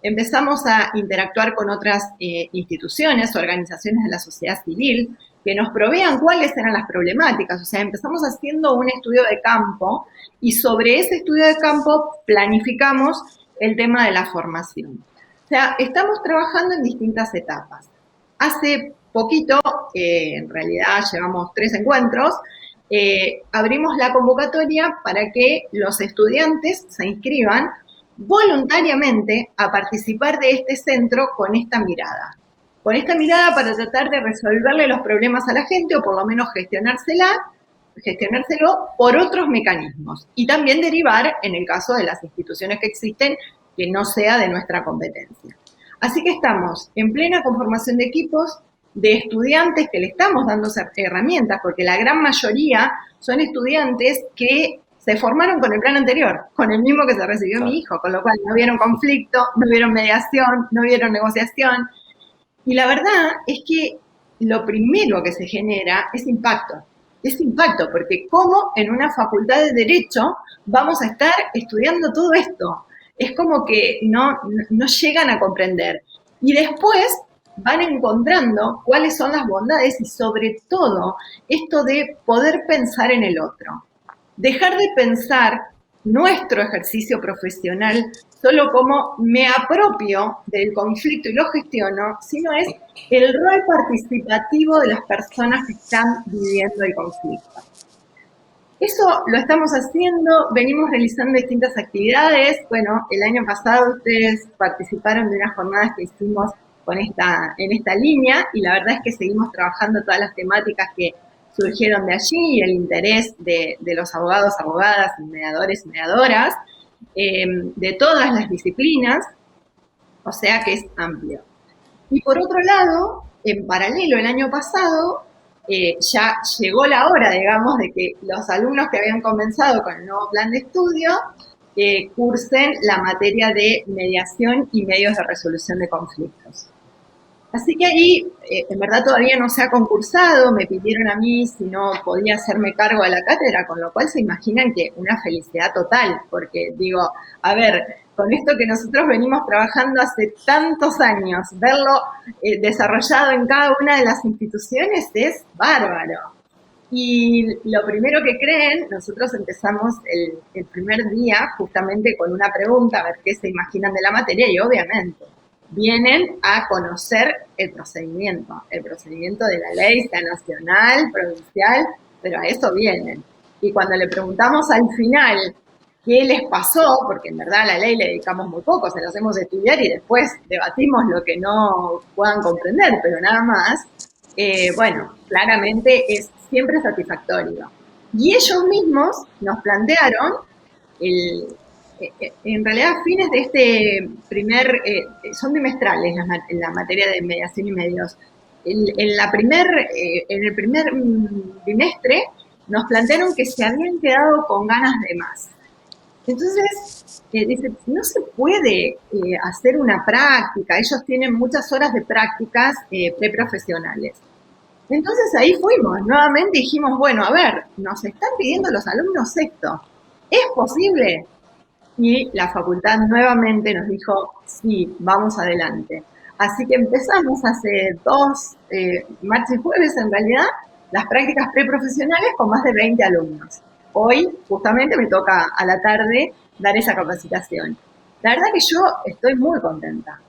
Empezamos a interactuar con otras instituciones, organizaciones de la sociedad civil, que nos provean cuáles eran las problemáticas. O sea, empezamos haciendo un estudio de campo y sobre ese estudio de campo planificamos el tema de la formación. O sea, estamos trabajando en distintas etapas. Hace poquito, en realidad llevamos 3 encuentros, abrimos la convocatoria para que los estudiantes se inscriban voluntariamente a participar de este centro con esta mirada para tratar de resolverle los problemas a la gente o por lo menos gestionárselo por otros mecanismos y también derivar en el caso de las instituciones que existen que no sea de nuestra competencia. Así que estamos en plena conformación de equipos de estudiantes que le estamos dando herramientas, porque la gran mayoría son estudiantes que se formaron con el plan anterior, con el mismo que se recibió mi hijo, con lo cual no vieron conflicto, no vieron mediación, no vieron negociación. Y la verdad es que lo primero que se genera es impacto. Es impacto, porque ¿cómo en una facultad de Derecho vamos a estar estudiando todo esto? Es como que no llegan a comprender. Y después van encontrando cuáles son las bondades y sobre todo esto de poder pensar en el otro. Dejar de pensar nuestro ejercicio profesional solo como me apropio del conflicto y lo gestiono, sino es el rol participativo de las personas que están viviendo el conflicto. Eso lo estamos haciendo, venimos realizando distintas actividades. Bueno, el año pasado ustedes participaron de unas jornadas que hicimos en esta línea y la verdad es que seguimos trabajando todas las temáticas que surgieron de allí y el interés de los abogados, abogadas, mediadores y mediadoras, de todas las disciplinas, o sea que es amplio. Y por otro lado, en paralelo, el año pasado, ya llegó la hora, digamos, de que los alumnos que habían comenzado con el nuevo plan de estudio cursen la materia de mediación y medios de resolución de conflictos. Así que ahí, en verdad todavía no se ha concursado, me pidieron a mí si no podía hacerme cargo de la cátedra, con lo cual se imaginan que una felicidad total, porque digo, a ver, con esto que nosotros venimos trabajando hace tantos años, verlo desarrollado en cada una de las instituciones es bárbaro. Y lo primero que creen, nosotros empezamos el primer día justamente con una pregunta, a ver qué se imaginan de la materia, y obviamente vienen a conocer el procedimiento de la ley, sea nacional, provincial, pero a eso vienen. Y cuando le preguntamos al final qué les pasó, porque en verdad a la ley le dedicamos muy poco, se lo hacemos estudiar y después debatimos lo que no puedan comprender, pero nada más, bueno, claramente es siempre satisfactorio. Y ellos mismos nos plantearon en realidad, a fines de este son bimestrales en la materia de mediación y medios. En el primer bimestre nos plantearon que se habían quedado con ganas de más. Entonces, dice, no se puede hacer una práctica, ellos tienen muchas horas de prácticas preprofesionales. Entonces ahí fuimos, nuevamente dijimos, bueno, a ver, nos están pidiendo los alumnos esto, ¿es posible? Y la facultad nuevamente nos dijo, sí, vamos adelante. Así que empezamos hace martes y jueves en realidad, las prácticas preprofesionales con más de 20 alumnos. Hoy, justamente, me toca a la tarde dar esa capacitación. La verdad que yo estoy muy contenta,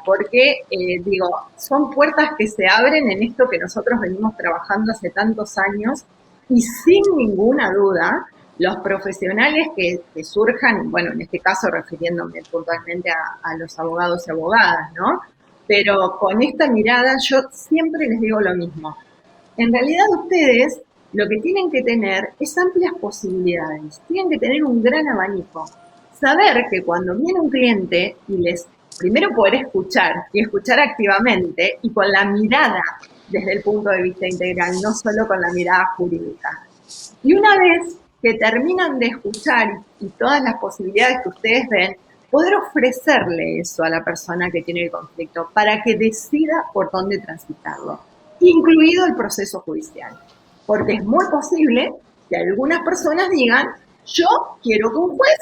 porque digo, son puertas que se abren en esto que nosotros venimos trabajando hace tantos años y sin ninguna duda, los profesionales que surjan, bueno, en este caso refiriéndome puntualmente a los abogados y abogadas, ¿no? Pero con esta mirada yo siempre les digo lo mismo. En realidad ustedes lo que tienen que tener es amplias posibilidades, tienen que tener un gran abanico. Saber que cuando viene un cliente y les, primero poder escuchar y escuchar activamente y con la mirada desde el punto de vista integral, no solo con la mirada jurídica. Y una vez que terminan de escuchar y todas las posibilidades que ustedes ven, poder ofrecerle eso a la persona que tiene el conflicto para que decida por dónde transitarlo, incluido el proceso judicial. Porque es muy posible que algunas personas digan, yo quiero que un juez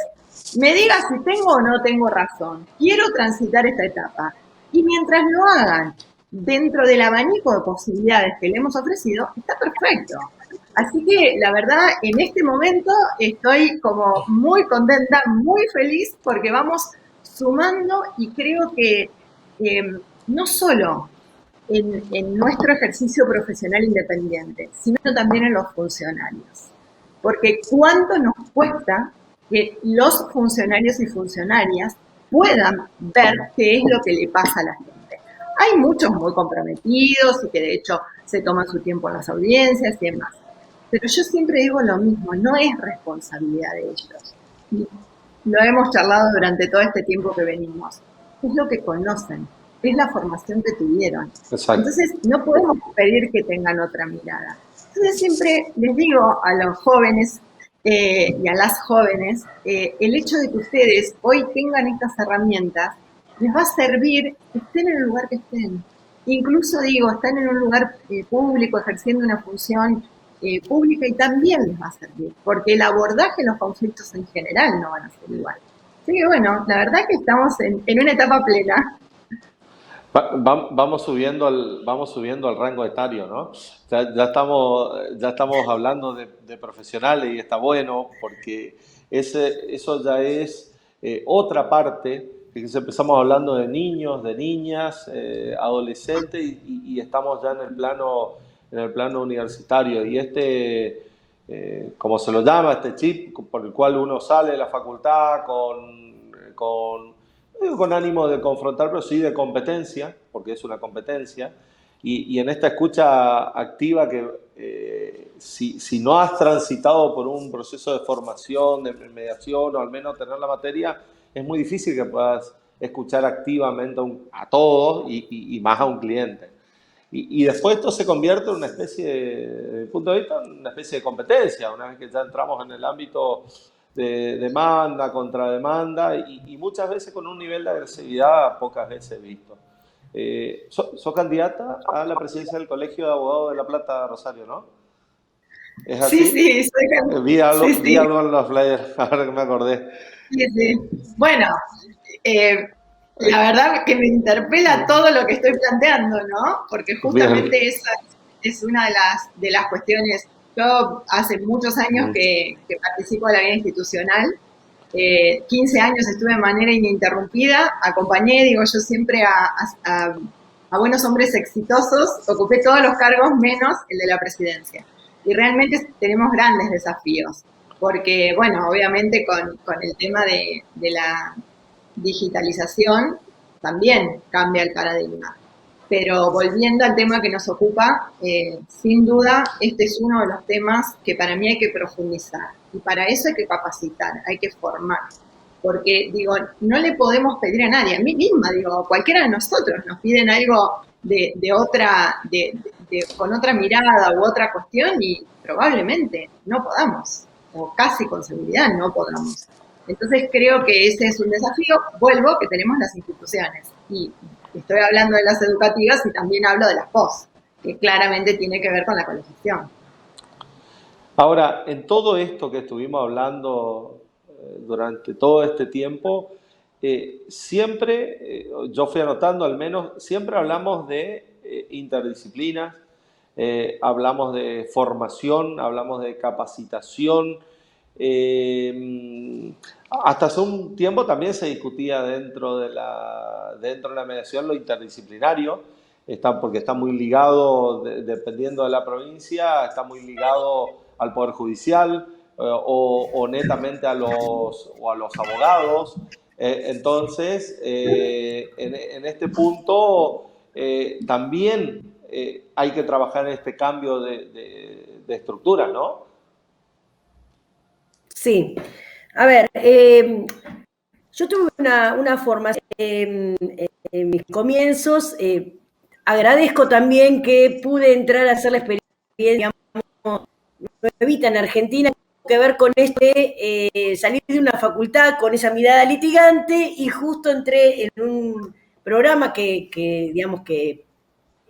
me diga si tengo o no tengo razón, quiero transitar esta etapa. Y mientras lo hagan dentro del abanico de posibilidades que le hemos ofrecido, está perfecto. Así que la verdad, en este momento estoy como muy contenta, muy feliz, porque vamos sumando y creo que no solo en nuestro ejercicio profesional independiente, sino también en los funcionarios. Porque cuánto nos cuesta que los funcionarios y funcionarias puedan ver qué es lo que le pasa a la gente. Hay muchos muy comprometidos y que de hecho se toman su tiempo en las audiencias y demás. Pero yo siempre digo lo mismo, no es responsabilidad de ellos. Y lo hemos charlado durante todo este tiempo que venimos. Es lo que conocen, es la formación que tuvieron. Exacto. Entonces, no podemos pedir que tengan otra mirada. Entonces, siempre les digo a los jóvenes y a las jóvenes, el hecho de que ustedes hoy tengan estas herramientas les va a servir que estén en el lugar que estén. Incluso digo, están en un lugar público ejerciendo una función pública y también les va a servir, porque el abordaje de los conflictos en general no van a ser igual. Así que bueno, la verdad que estamos en una etapa plena. Vamos subiendo al rango etario, ¿no? Ya estamos hablando de profesionales y está bueno porque eso ya es otra parte, que empezamos hablando de niños, de niñas, adolescentes y estamos ya en el plano universitario y como se lo llama, este chip por el cual uno sale de la facultad no digo con ánimo de confrontar, pero sí de competencia, porque es una competencia, y en esta escucha activa que si no has transitado por un proceso de formación, de mediación, o al menos tener la materia, es muy difícil que puedas escuchar activamente a todos y más a un cliente. Y después esto se convierte en una especie, desde mi punto de vista, una especie de competencia, una vez que ya entramos en el ámbito de demanda, contrademanda y muchas veces con un nivel de agresividad pocas veces visto. ¿Sos candidata a la presidencia del Colegio de Abogados de La Plata, Rosario, no? ¿Es así? Sí, soy candidata. Vi algo en los flyers, ahora que me acordé. Sí. Bueno, la verdad que me interpela todo lo que estoy planteando, ¿no? Porque justamente Bien. esa es una de las cuestiones. Yo hace muchos años que participo de la vida institucional, 15 años estuve de manera ininterrumpida, acompañé, digo yo, siempre a buenos hombres exitosos, ocupé todos los cargos menos el de la presidencia. Y realmente tenemos grandes desafíos, porque, bueno, obviamente con el tema de la digitalización también cambia el paradigma. Pero volviendo al tema que nos ocupa, sin duda este es uno de los temas que para mí hay que profundizar. Y para eso hay que capacitar, hay que formar. Porque, digo, no le podemos pedir a nadie, a mí misma, digo, cualquiera de nosotros nos piden algo con otra mirada u otra cuestión y probablemente no podamos, o casi con seguridad no podamos. Entonces creo que ese es un desafío, vuelvo, que tenemos las instituciones. Y estoy hablando de las educativas y también hablo de las POS, que claramente tiene que ver con la colegiación. Ahora, en todo esto que estuvimos hablando durante todo este tiempo, siempre, yo fui anotando al menos, siempre hablamos de interdisciplinas, hablamos de formación, hablamos de capacitación, Hasta hace un tiempo también se discutía dentro de la mediación lo interdisciplinario, porque está muy ligado, dependiendo de la provincia, está muy ligado al Poder Judicial o netamente a los abogados. Entonces, en este punto también hay que trabajar en este cambio de estructura, ¿no? Sí. A ver, yo tuve una formación en mis comienzos. Agradezco también que pude entrar a hacer la experiencia, digamos, nuevita en Argentina, que ver con salir de una facultad con esa mirada litigante, y justo entré en un programa digamos, que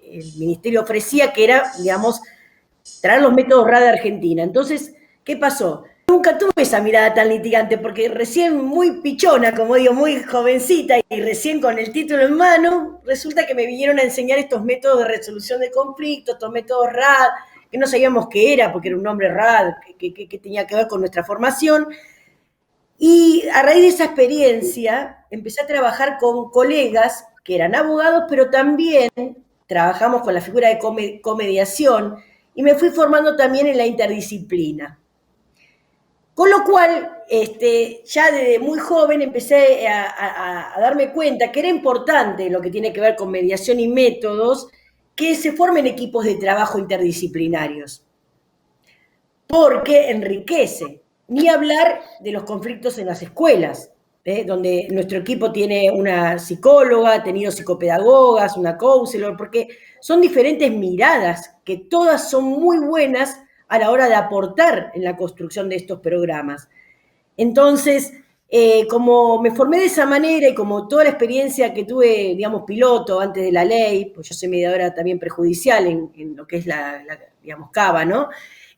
el ministerio ofrecía, que era, digamos, traer los métodos RA de Argentina. Entonces, ¿qué pasó? Nunca tuve esa mirada tan litigante, porque recién muy pichona, como digo, muy jovencita, y recién con el título en mano, resulta que me vinieron a enseñar estos métodos de resolución de conflictos, estos métodos RAD, que no sabíamos qué era, porque era un nombre RAD, que tenía que ver con nuestra formación. Y a raíz de esa experiencia, empecé a trabajar con colegas que eran abogados, pero también trabajamos con la figura de comediación, y me fui formando también en la interdisciplina. Con lo cual, ya desde muy joven empecé a darme cuenta que era importante, lo que tiene que ver con mediación y métodos, que se formen equipos de trabajo interdisciplinarios, porque enriquece. Ni hablar de los conflictos en las escuelas, donde nuestro equipo tiene una psicóloga, ha tenido psicopedagogas, una counselor, porque son diferentes miradas que todas son muy buenas a la hora de aportar en la construcción de estos programas. Entonces, como me formé de esa manera, y como toda la experiencia que tuve, digamos, piloto antes de la ley, pues yo soy mediadora también prejudicial en lo que es digamos, CABA, ¿no?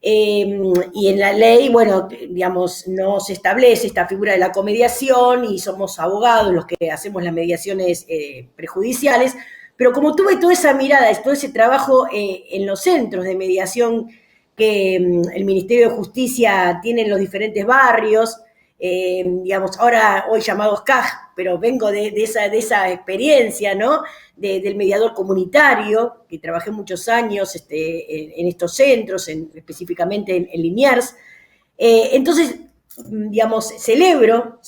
Y en la ley, bueno, digamos, no se establece esta figura de la comediación, y somos abogados los que hacemos las mediaciones prejudiciales, pero como tuve toda esa mirada, todo ese trabajo en los centros de mediación que el Ministerio de Justicia tiene en los diferentes barrios, digamos, ahora hoy llamados CAJ, pero vengo de esa experiencia, ¿no? Del mediador comunitario, que trabajé muchos años en estos centros, específicamente en Liniers. Entonces, digamos, celebro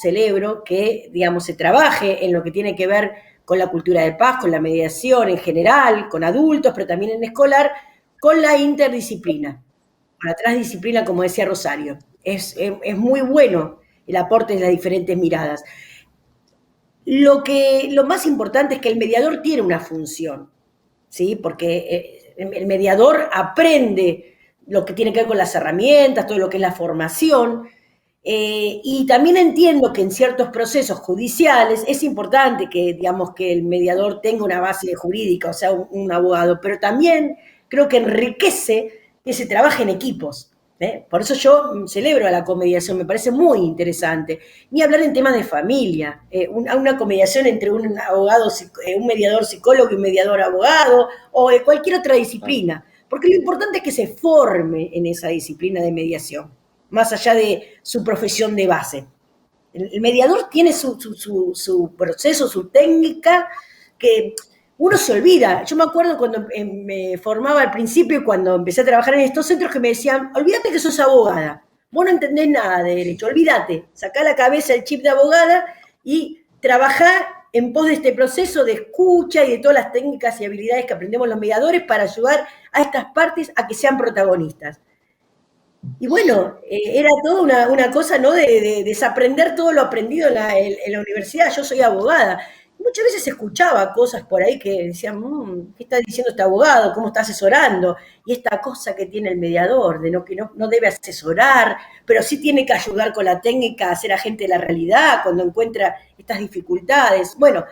que, digamos, se trabaje en lo que tiene que ver con la cultura de paz, con la mediación en general, con adultos, pero también en escolar, con la interdisciplina, con la transdisciplina, como decía Rosario. Es muy bueno el aporte de las diferentes miradas. Lo más importante es que el mediador tiene una función, ¿sí? Porque el mediador aprende lo que tiene que ver con las herramientas, todo lo que es la formación, y también entiendo que en ciertos procesos judiciales es importante que, digamos, que el mediador tenga una base jurídica, o sea, un abogado, pero también creo que enriquece que se trabaje en equipos. Por eso yo celebro a la comediación, me parece muy interesante. Ni hablar en temas de familia, una comediación entre un abogado, un mediador psicólogo y un mediador abogado, o de cualquier otra disciplina, porque lo importante es que se forme en esa disciplina de mediación, más allá de su profesión de base. El mediador tiene su proceso, su técnica, que uno se olvida. Yo me acuerdo cuando me formaba al principio, y cuando empecé a trabajar en estos centros, que me decían: olvídate que sos abogada, vos no entendés nada de derecho, olvídate, sacá la cabeza el chip de abogada y trabajá en pos de este proceso de escucha y de todas las técnicas y habilidades que aprendemos los mediadores para ayudar a estas partes a que sean protagonistas. Y bueno, era toda una cosa, ¿no? De desaprender todo lo aprendido en la universidad. Yo soy abogada. Muchas veces escuchaba cosas por ahí que decían: ¿qué está diciendo este abogado? ¿Cómo está asesorando? Y esta cosa que tiene el mediador, de que no debe asesorar, pero sí tiene que ayudar con la técnica a ser agente de la realidad cuando encuentra estas dificultades. Bueno,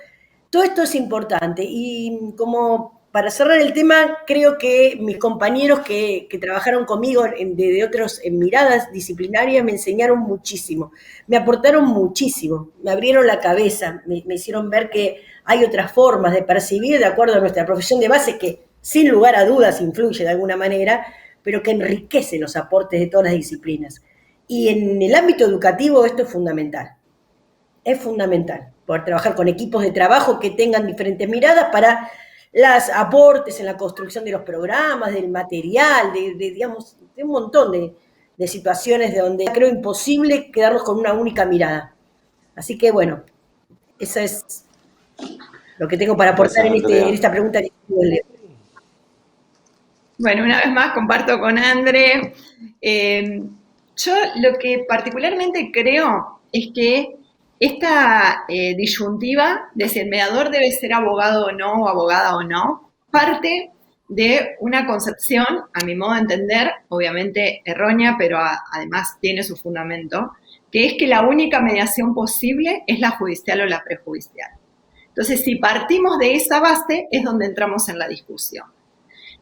todo esto es importante, y como para cerrar el tema, creo que mis compañeros que trabajaron conmigo de otras miradas disciplinarias me enseñaron muchísimo, me aportaron muchísimo, me abrieron la cabeza, me hicieron ver que hay otras formas de percibir de acuerdo a nuestra profesión de base, que sin lugar a dudas influye de alguna manera, pero que enriquece los aportes de todas las disciplinas. Y en el ámbito educativo esto es fundamental. Es fundamental poder trabajar con equipos de trabajo que tengan diferentes miradas para los aportes en la construcción de los programas, del material, digamos, de un montón de situaciones de donde creo imposible quedarnos con una única mirada. Así que bueno, eso es lo que tengo para aportar en esta pregunta. Bueno, una vez más comparto con André. Yo lo que particularmente creo es que esta disyuntiva de si el mediador debe ser abogado o no, o abogada o no, parte de una concepción, a mi modo de entender, obviamente errónea, pero además tiene su fundamento, que es que la única mediación posible es la judicial o la prejudicial. Entonces, si partimos de esa base, es donde entramos en la discusión.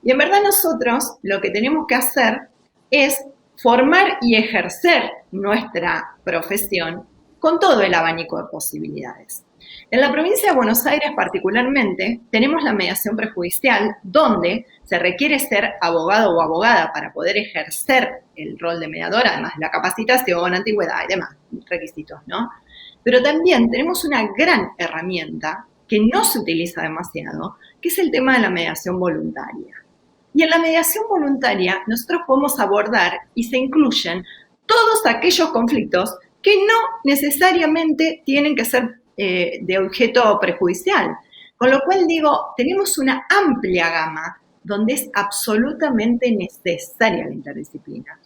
Y en verdad nosotros lo que tenemos que hacer es formar y ejercer nuestra profesión con todo el abanico de posibilidades. En la provincia de Buenos Aires particularmente tenemos la mediación prejudicial, donde se requiere ser abogado o abogada para poder ejercer el rol de mediador, además de la capacitación, antigüedad y demás requisitos, ¿no? Pero también tenemos una gran herramienta que no se utiliza demasiado, que es el tema de la mediación voluntaria. Y en la mediación voluntaria nosotros podemos abordar y se incluyen todos aquellos conflictos que no necesariamente tienen que ser de objeto prejudicial. Con lo cual digo, tenemos una amplia gama donde es absolutamente necesaria la interdisciplina.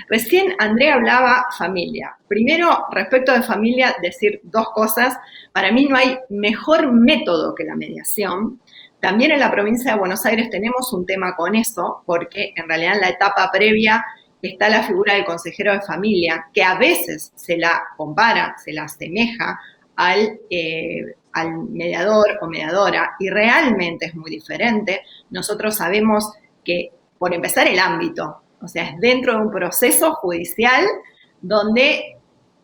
Recién Andrea hablaba familia. Primero, respecto de familia, decir dos cosas. Para mí no hay mejor método que la mediación. También en la provincia de Buenos Aires tenemos un tema con eso, porque en realidad en la etapa previa está la figura del consejero de familia, que a veces se la compara, se la asemeja al mediador o mediadora, y realmente es muy diferente. Nosotros sabemos que, por empezar, el ámbito, o sea, es dentro de un proceso judicial donde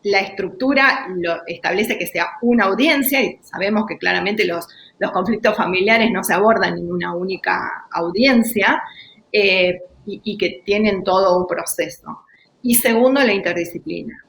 la estructura lo establece que sea una audiencia, y sabemos que claramente los conflictos familiares no se abordan en una única audiencia, y que tienen todo un proceso. Y segundo, la interdisciplina.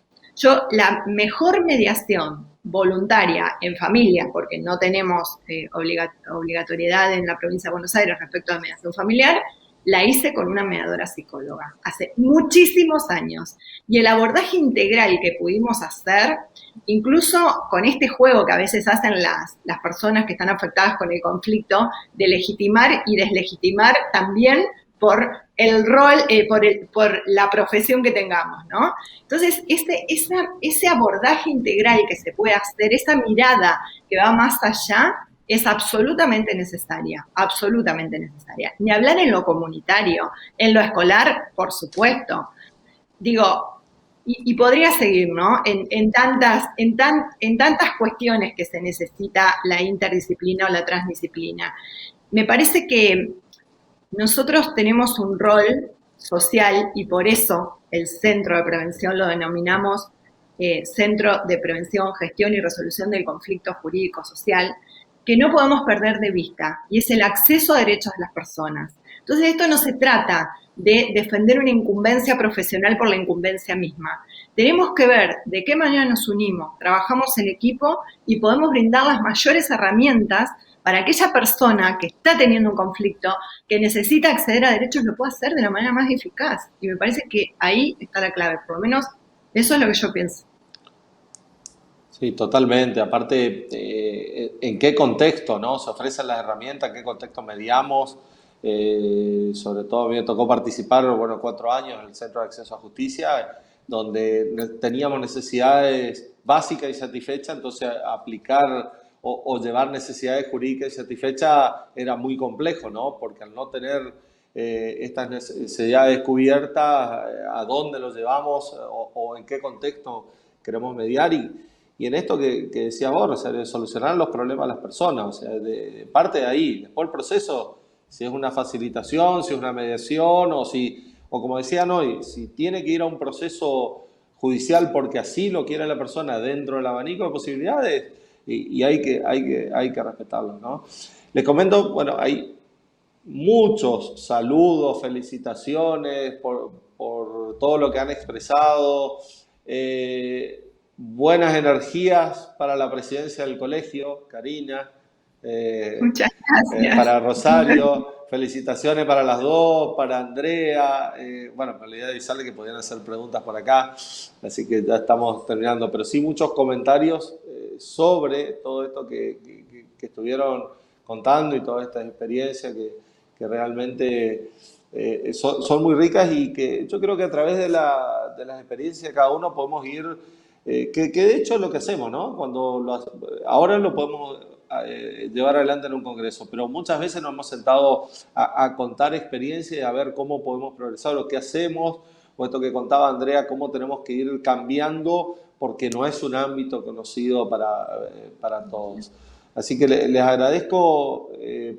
La mejor mediación voluntaria en familia, porque no tenemos obligatoriedad en la provincia de Buenos Aires respecto a la mediación familiar, la hice con una mediadora psicóloga hace muchísimos años. Y el abordaje integral que pudimos hacer, incluso con este juego que a veces hacen las personas que están afectadas con el conflicto, de legitimar y deslegitimar también por el rol, por la profesión que tengamos, ¿no? Entonces, ese abordaje integral que se puede hacer, esa mirada que va más allá, es absolutamente necesaria, absolutamente necesaria. Ni hablar en lo comunitario, en lo escolar, por supuesto. Digo, y podría seguir, ¿no? En tantas cuestiones que se necesita la interdisciplina o la transdisciplina. Me parece que nosotros tenemos un rol social y por eso el Centro de Prevención lo denominamos Centro de Prevención, Gestión y Resolución del Conflicto Jurídico-Social, que no podemos perder de vista, y es el acceso a derechos de las personas. Entonces, esto no se trata de defender una incumbencia profesional por la incumbencia misma. Tenemos que ver de qué manera nos unimos, trabajamos en equipo y podemos brindar las mayores herramientas para aquella persona que está teniendo un conflicto, que necesita acceder a derechos, lo pueda hacer de la manera más eficaz. Y me parece que ahí está la clave, por lo menos eso es lo que yo pienso. Sí, totalmente. Aparte, ¿en qué contexto, no? Se ofrecen las herramientas, ¿en qué contexto mediamos? Sobre todo a mí me tocó participar, 4 años en el Centro de Acceso a Justicia, donde teníamos necesidades básicas y satisfechas, entonces aplicar o llevar necesidades jurídicas y satisfechas era muy complejo, ¿no? Porque al no tener estas necesidades cubiertas, ¿a dónde los llevamos o en qué contexto queremos mediar? Y en esto que decías vos, o sea, de solucionar los problemas de las personas, o sea, de parte de ahí. Después el proceso, si es una facilitación, si es una mediación, o como decían hoy, si tiene que ir a un proceso judicial porque así lo quiere la persona dentro del abanico de posibilidades, y hay que respetarlo, ¿no? Les comento, hay muchos saludos, felicitaciones por todo lo que han expresado. Buenas energías para la presidencia del colegio, Karina. Muchas gracias. Para Rosario, felicitaciones para las dos, para Andrea. Bueno, en realidad avisarle que podían hacer preguntas por acá, así que ya estamos terminando. Pero sí muchos comentarios sobre todo esto que estuvieron contando y toda esta experiencia que realmente son muy ricas y que yo creo que a través de las experiencias de cada uno podemos ir, que de hecho es lo que hacemos, ¿no? Ahora lo podemos llevar adelante en un congreso, pero muchas veces nos hemos sentado a contar experiencias y a ver cómo podemos progresar, lo que hacemos, o esto que contaba Andrea, cómo tenemos que ir cambiando, porque no es un ámbito conocido para todos. Así que les agradezco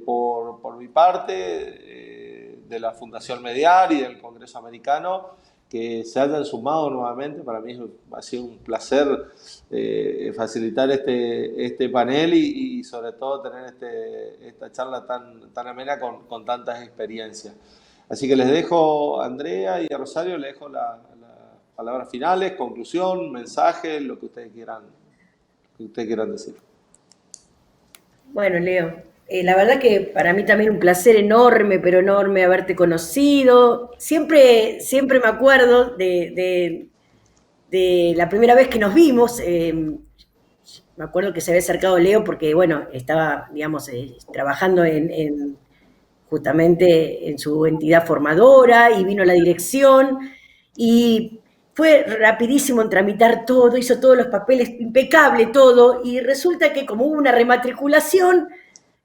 por mi parte, de la Fundación Mediar y del Congreso Americano, que se hayan sumado nuevamente. Para mí ha sido un placer facilitar este panel y sobre todo tener esta charla tan amena con tantas experiencias. Así que les dejo a Andrea y a Rosario, les dejo las palabras finales, conclusión, mensaje, lo que ustedes quieran decir. Bueno, Leo, la verdad que para mí también un placer enorme, pero enorme haberte conocido. Siempre me acuerdo de la primera vez que nos vimos. Me acuerdo que se había acercado Leo porque, bueno, estaba, digamos, trabajando justamente en su entidad formadora y vino a la dirección y fue rapidísimo en tramitar todo, hizo todos los papeles, impecable todo, y resulta que como hubo una rematriculación,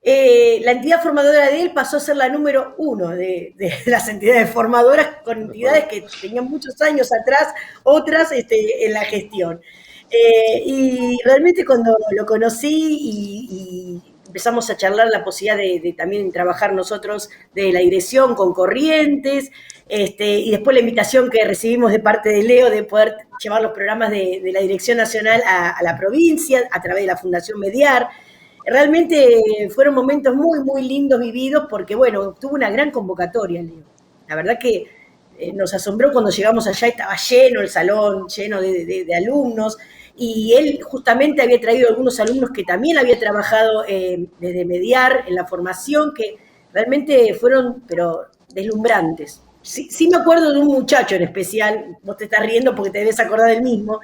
la entidad formadora de él pasó a ser la número 1 de las entidades formadoras, con entidades que tenían muchos años atrás, otras en la gestión. Y realmente cuando lo conocí y empezamos a charlar la posibilidad de también trabajar nosotros de la dirección con Corrientes, y después la invitación que recibimos de parte de Leo de poder llevar los programas de la Dirección Nacional a la provincia a través de la Fundación Mediar. Realmente fueron momentos muy, muy lindos vividos porque, bueno, tuvo una gran convocatoria, Leo. La verdad que nos asombró cuando llegamos allá, estaba lleno el salón, lleno de alumnos, y él justamente había traído algunos alumnos que también había trabajado desde Mediar en la formación, que realmente fueron, pero deslumbrantes. Sí me acuerdo de un muchacho en especial, vos te estás riendo porque te debes acordar del mismo,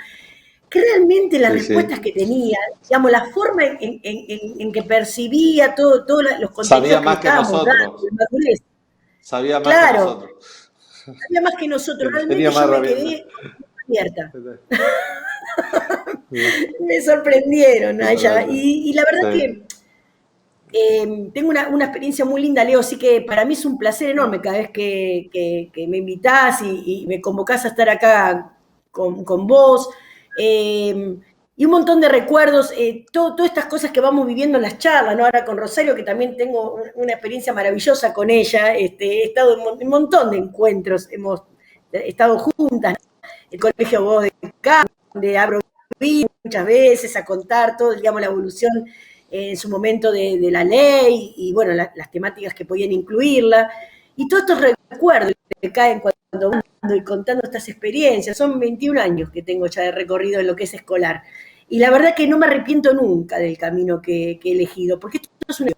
que realmente las respuestas que tenía, digamos, la forma en que percibía todos los contenidos sabía más que estábamos nosotros. dando, de madurez. Sabía más que nosotros. Sabía más que nosotros. Realmente Tenía más yo me quedé abierta. Bien. Me sorprendieron allá. Y la verdad que tengo una experiencia muy linda, Leo, así que para mí es un placer enorme cada vez que me invitás y me convocás a estar acá con vos. Y un montón de recuerdos, todas estas cosas que vamos viviendo en las charlas, ¿no? Ahora con Rosario, que también tengo una experiencia maravillosa con ella, he estado en un montón de encuentros, hemos estado juntas, el colegio Vos de acá, donde abro muchas veces a contar todo, digamos, la evolución en su momento de la ley y bueno, las temáticas que podían incluirla. Y todos estos recuerdos que caen cuando ando y contando estas experiencias, son 21 años que tengo ya de recorrido en lo que es escolar. Y la verdad que no me arrepiento nunca del camino que he elegido, porque esto es una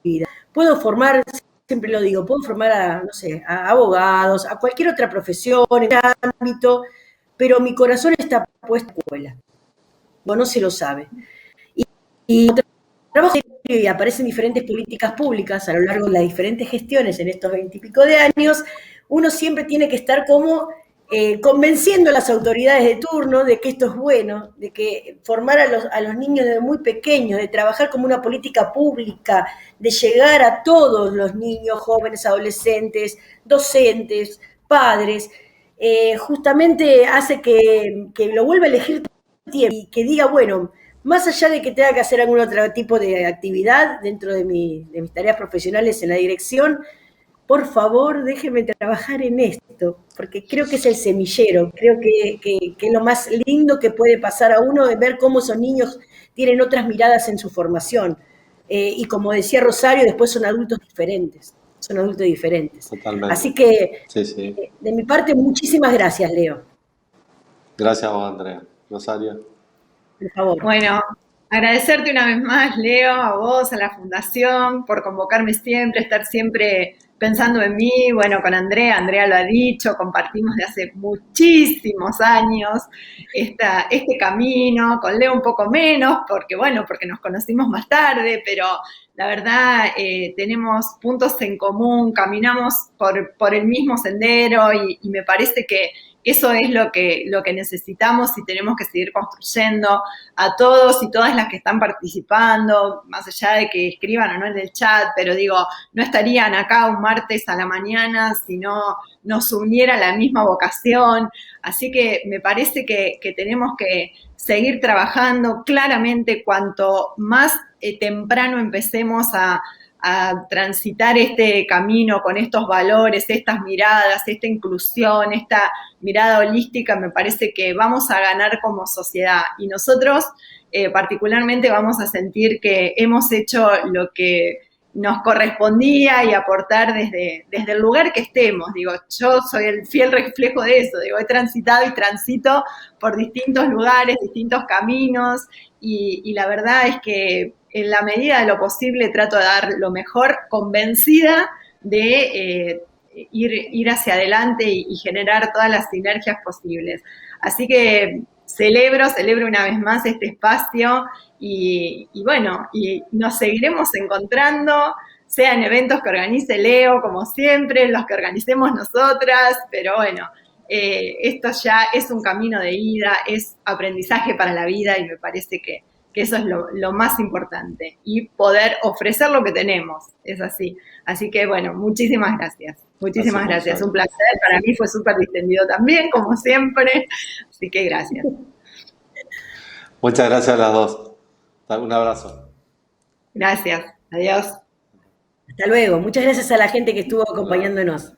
vida. Puedo formar, siempre lo digo, puedo formar a, no sé, a abogados, a cualquier otra profesión, en el ámbito, pero mi corazón está puesto en la escuela. Bueno, no se lo sabe. Y trabajo y aparecen diferentes políticas públicas a lo largo de las diferentes gestiones en estos 20 y pico de años, uno siempre tiene que estar como convenciendo a las autoridades de turno de que esto es bueno, de que formar a los niños desde muy pequeños, de trabajar como una política pública, de llegar a todos los niños, jóvenes, adolescentes, docentes, padres, justamente hace que lo vuelva a elegir y que diga, bueno, más allá de que tenga que hacer algún otro tipo de actividad dentro de mis tareas profesionales en la dirección, por favor, déjenme trabajar en esto, porque creo que es el semillero, creo que es lo más lindo que puede pasar a uno, de ver cómo esos niños tienen otras miradas en su formación. Y como decía Rosario, después son adultos diferentes. Totalmente. Así que, sí. de mi parte, muchísimas gracias, Leo. Gracias a vos, Andrea. Rosario. Por favor. Bueno, agradecerte una vez más, Leo, a vos, a la Fundación, por convocarme siempre, estar siempre pensando en mí. Bueno, con Andrea, Andrea lo ha dicho, compartimos de hace muchísimos años este camino, con Leo un poco menos, porque bueno, porque nos conocimos más tarde, pero la verdad tenemos puntos en común, caminamos por el mismo sendero y me parece que eso es lo que necesitamos y tenemos que seguir construyendo. A todos y todas las que están participando, más allá de que escriban o no en el chat, pero digo, no estarían acá un martes a la mañana si no nos uniera la misma vocación. Así que me parece que tenemos que seguir trabajando. Claramente, cuanto más temprano empecemos a transitar este camino con estos valores, estas miradas, esta inclusión, esta mirada holística, me parece que vamos a ganar como sociedad. Y nosotros particularmente vamos a sentir que hemos hecho lo que nos correspondía y aportar desde el lugar que estemos. Digo, yo soy el fiel reflejo de eso. Digo, he transitado y transito por distintos lugares, distintos caminos, y la verdad es que en la medida de lo posible trato de dar lo mejor, convencida de ir hacia adelante y generar todas las sinergias posibles. Así que celebro una vez más este espacio y bueno, y nos seguiremos encontrando, sea en eventos que organice Leo, como siempre, los que organicemos nosotras, pero bueno, esto ya es un camino de ida, es aprendizaje para la vida y me parece que eso es lo más importante, y poder ofrecer lo que tenemos, es así. Así que bueno, muchísimas gracias. Muchísimas gracias, un placer, para mí fue súper distendido también, como siempre, así que gracias. Muchas gracias a las dos. Un abrazo. Gracias, adiós. Hasta luego. Muchas gracias a la gente que estuvo acompañándonos.